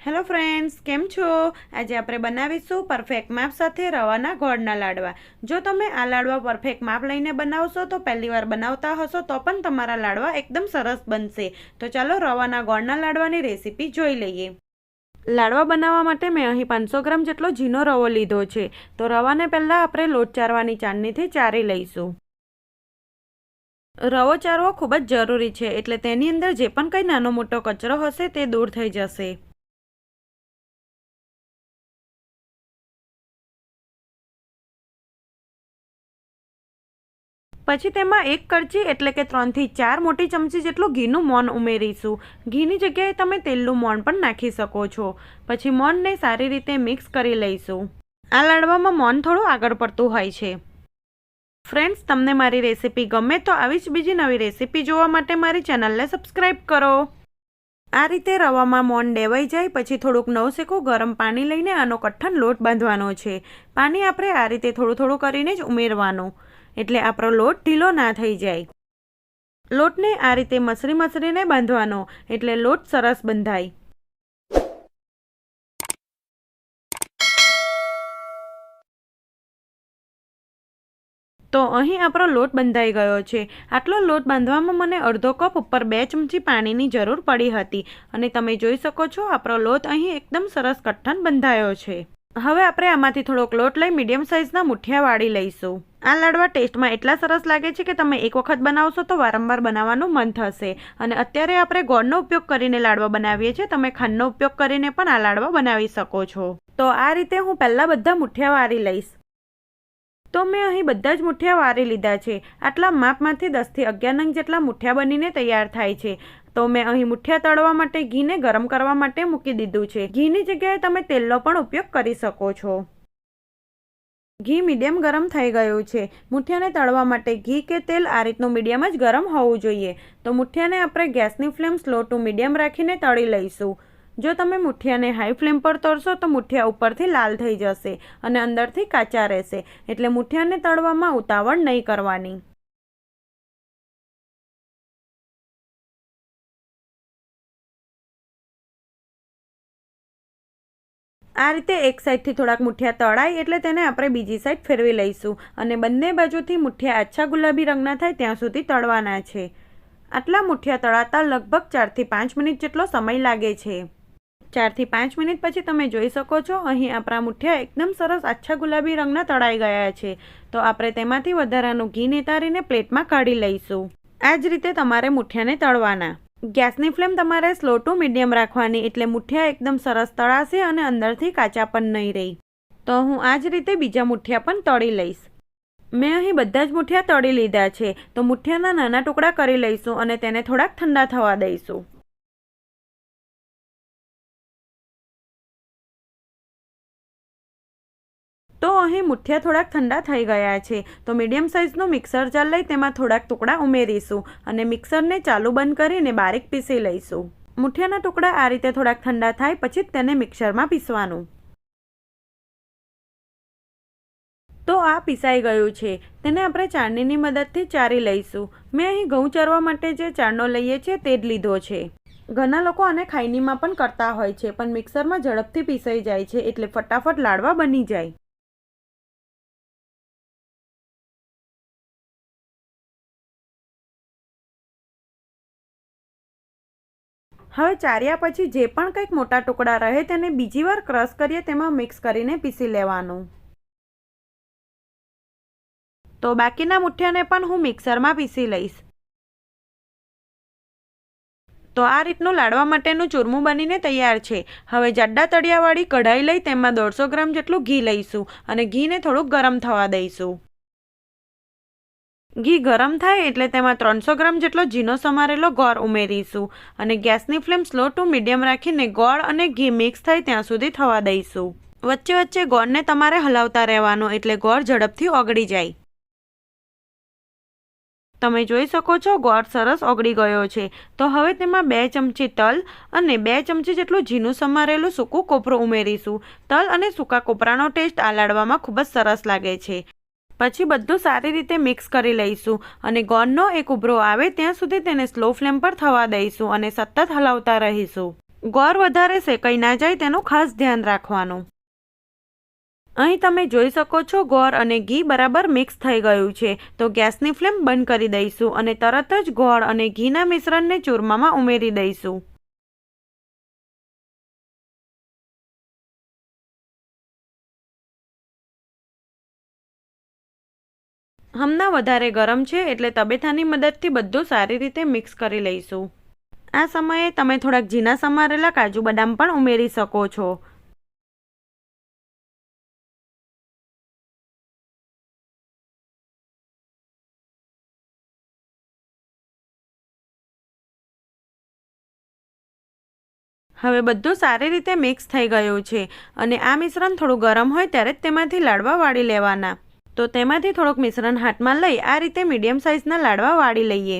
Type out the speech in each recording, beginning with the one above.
Hello friends, કેમ છો? આજે આપણે બનાવીશું પરફેક્ટ માપ સાથે રવાના ગોળના લાડવા. જો તમે આ લાડવા પરફેક્ટ માપ લઈને બનાવશો તો પહેલીવાર બનાવતા હશો તો પણ તમારા લાડવા એકદમ સરસ બનશે. તો ચાલો રવાના ગોળના લાડવાની રેસીપી જોઈ લઈએ. લાડવા બનાવવા માટે મેં અહીં 500 ગ્રામ જેટલો ઝીનો રવો લીધો છે. તો રવાને પહેલાં આપણે લોટ ચારવાની ચાળણીથી ચારી લઈશું. રવો ચારવો ખૂબ જ જરૂરી છે, એટલે તેની અંદર જે પણ કંઈ નાનો મોટો કચરો હશે તે દૂર થઈ જશે. પછી તેમાં 1 કળચી એટલે કે 3 થી 4 મોટી ચમચી જેટલું ઘીનું મોણ ઉમેરીશું. ઘીની જગ્યાએ તમે તેલનું મોણ પણ નાખી શકો છો. પછી મોણને સારી રીતે મિક્સ કરી લઈશું. આ લાડવામાં મોણ થોડું આગળ પડતું હોય છે. ફ્રેન્ડ્સ, તમને મારી રેસીપી ગમે તો આવી જ બીજી નવી રેસીપી જોવા માટે મારી ચેનલને સબસ્ક્રાઈબ કરો. આ રીતે રવામાં મોણ ડેવાઈ જાય પછી થોડુંક નવસેકું ગરમ પાણી લઈને આનો કઠણ લોટ બાંધવાનો છે. પાણી આપણે આ રીતે થોડું થોડું કરીને જ ઉમેરવાનું, એટલે આપણો લોટ ઢીલો ના થઈ જાય. લોટને આ રીતે મસળીને બાંધવાનો, એટલે લોટ સરસ બંધાય. તો અહીં આપણો લોટ બંધાઈ ગયો છે. આટલો લોટ બાંધવામાં મને અડધો કપ ઉપર 2 ચમચી પાણીની જરૂર પડી હતી, અને તમે જોઈ શકો છો આપણો લોટ અહીં એકદમ સરસ કઠણ બંધાયો છે. હવે આપણે આમાંથી થોડોક લોટ લઈ મીડિયમ સાઇઝના મુઠિયા વાળી લઈશું. આ લાડવા ટેસ્ટમાં એટલા સરસ લાગે છે કે તમે એક વખત બનાવશો તો વારંવાર બનાવવાનું મન થશે. અને અત્યારે આપણે ગોળનો ઉપયોગ કરીને લાડવા બનાવીએ છીએ. તમે ખાંડનો ઉપયોગ કરીને પણ આ લાડવા બનાવી શકો છો. તો આ રીતે હું પહેલાં બધા મુઠિયા વાળી લઈશ. તો મેં અહીં બધા જ મુઠિયા વાળી લીધા છે. આટલા માપમાંથી 10 થી 11 નંગ જેટલા મુઠિયા બનીને તૈયાર થાય છે. તો મેં અહીં મુઠિયા તળવા માટે ઘીને ગરમ કરવા માટે મૂકી દીધું છે. ઘીની જગ્યાએ તમે તેલનો પણ ઉપયોગ કરી શકો છો. ઘી મીડિયમ ગરમ થઈ ગયું છે. મુઠિયાને તળવા માટે ઘી કે તેલ આ રીતનું મીડિયમ જ ગરમ હોવું જોઈએ. તો મુઠિયાને આપણે ગેસની ફ્લેમ સ્લો ટુ મીડિયમ રાખીને તળી લઈશું. જો તમે મુઠિયાને હાઈ ફ્લેમ પર તળશો તો મુઠિયા ઉપરથી લાલ થઈ જશે અને અંદરથી કાચા રહેશે, એટલે મુઠિયાને તળવામાં ઉતાવળ નહીં કરવાની. આ રીતે એક સાઈડથી થોડાક મુઠિયા તળાય એટલે તેને આપણે બીજી સાઈડ ફેરવી લઈશું, અને બંને બાજુથી મુઠિયા આછા ગુલાબી રંગના થાય ત્યાં સુધી તળવાના છે. આટલા મુઠિયા તળાતા લગભગ 4 થી 5 મિનિટ જેટલો સમય લાગે છે. 4 થી 5 મિનિટ પછી તમે જોઈ શકો છો અહીં આપણા મુઠિયા એકદમ સરસ આછા ગુલાબી રંગના તળાઈ ગયા છે. તો આપણે તેમાંથી વધારાનું ઘી નિતારીને પ્લેટમાં કાઢી લઈશું. આ જ રીતે તમારે મુઠિયાને તળવાના. ગેસની ફ્લેમ તમારે સ્લો ટુ મીડિયમ રાખવાની, એટલે મુઠિયા એકદમ સરસ તળાશે અને અંદરથી કાચા પણ નહીં રહે. તો હું આ જ રીતે બીજા મુઠિયા પણ તળી લઈશ. મેં અહીં બધા જ મુઠિયા તળી લીધા છે. તો મુઠિયાના નાના ટુકડા કરી લઈશું અને તેને થોડાક ઠંડા થવા દઈશું. તો અહીં મુઠિયા થોડાક ઠંડા થઈ ગયા છે. તો મીડિયમ સાઇઝનું મિક્સર જાર લઈ તેમાં થોડાક ટુકડા ઉમેરીશું અને મિક્સરને ચાલુ બંધ કરીને બારીક પીસી લઈશું. મુઠિયાના ટુકડા આ રીતે થોડાક ઠંડા થાય પછી જ તેને મિક્સરમાં પીસવાનું. તો આ પીસાઈ ગયું છે. તેને આપણે ચાળણીની મદદથી ચારી લઈશું. મેં અહીં ઘઉં ચારવા માટે જે ચાળનો લઈએ છીએ તે જ લીધો છે. ઘણા લોકો આને ખાયણીમાં પણ કરતા હોય છે, પણ મિક્સરમાં ઝડપથી પીસાઈ જાય છે, એટલે ફટાફટ લાડવા બની જાય. હવે ચાર્યા પછી જે પણ કંઈક મોટા ટુકડા રહે તેને બીજી વાર ક્રશ કરીએ તેમાં મિક્સ કરીને પીસી લેવાનું. તો બાકીના મુઠિયાને પણ હું મિક્સરમાં પીસી લઈશ. તો આ રીતનું લાડવા માટેનું ચૂરમું બનીને તૈયાર છે. હવે જાડા તળિયાવાળી કઢાઈ લઈ તેમાં 150 ગ્રામ જેટલું ઘી લઈશું અને ઘીને થોડુંક ગરમ થવા દઈશું. ઘી ગરમ થાય એટલે તેમાં 300 ગ્રામ જેટલો ઝીનો સમારેલો ગોળ ઉમેરીશું અને ગેસની ફ્લેમ સ્લો ટુ મીડિયમ રાખીને ગોળ અને ઘી મિક્સ થાય ત્યાં સુધી થવા દઈશું. વચ્ચે વચ્ચે ગોળને તમારે હલાવતા રહેવાનો, એટલે ગોળ ઝડપથી ઓગળી જાય. તમે જોઈ શકો છો ગોળ સરસ ઓગળી ગયો છે. તો હવે તેમાં 2 ચમચી તલ અને 2 ચમચી જેટલું ઝીનું સમારેલું સૂકું કોપરું ઉમેરીશું. તલ અને સૂકા કોપરાનો ટેસ્ટ આ લાડવામાં ખૂબ જ સરસ લાગે છે. પછી બધું સારી રીતે મિક્સ કરી લઈશું અને ગોળનો એક ઉભરો આવે ત્યાં સુધી તેને સ્લો ફ્લેમ પર થવા દઈશું અને સતત હલાવતા રહીશું. ગોળ વધારે શેકાઈ ના જાય તેનું ખાસ ધ્યાન રાખવાનું. અહીં તમે જોઈ શકો છો ગોળ અને ઘી બરાબર મિક્સ થઈ ગયું છે. તો ગેસની ફ્લેમ બંધ કરી દઈશું અને તરત જ ગોળ અને ઘીના મિશ્રણને ચૂરમામાં ઉમેરી દઈશું. હમણાં વધારે ગરમ છે એટલે તબેથાની મદદથી બધું સારી રીતે મિક્સ કરી લઈશું. આ સમયે તમે થોડાક ઝીણા સમારેલા કાજુ બદામ પણ ઉમેરી શકો છો. હવે બધું સારી રીતે મિક્સ થઈ ગયું છે અને આ મિશ્રણ થોડું ગરમ હોય ત્યારે જ તેમાંથી લાડવા વાળી લેવાના. તો તેમાંથી થોડુંક મિશ્રણ હાથમાં લઈ આ રીતે મીડિયમ સાઇઝના લાડવા વાળી લઈએ.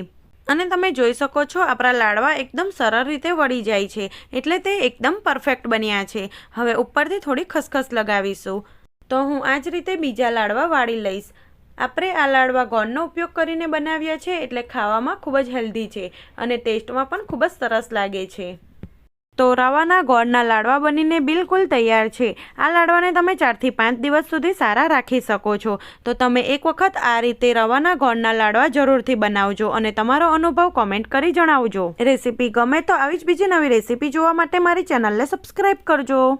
અને તમે જોઈ શકો છો આપણા લાડવા એકદમ સરળ રીતે વળી જાય છે એટલે તે એકદમ પરફેક્ટ બન્યા છે. હવે ઉપરથી થોડી ખસખસ લગાવીશું. તો હું આ જ રીતે બીજા લાડવા વાળી લઈશ. આપણે આ લાડવા ગોળનો ઉપયોગ કરીને બનાવ્યા છે એટલે ખાવામાં ખૂબ જ હેલ્ધી છે અને ટેસ્ટમાં પણ ખૂબ જ સરસ લાગે છે. તો રવાના ગોળના લાડવા બનીને બિલકુલ તૈયાર છે. આ લાડવાને તમે 4 થી 5 દિવસ સુધી સારા રાખી શકો છો. તો તમે એક વખત આ રીતે રવાના ગોળના લાડવા જરૂરથી બનાવજો અને તમારો અનુભવ કોમેન્ટ કરી જણાવજો. રેસીપી ગમે તો આવી જ બીજી નવી રેસીપી જોવા માટે મારી ચેનલને સબસ્ક્રાઈબ કરજો.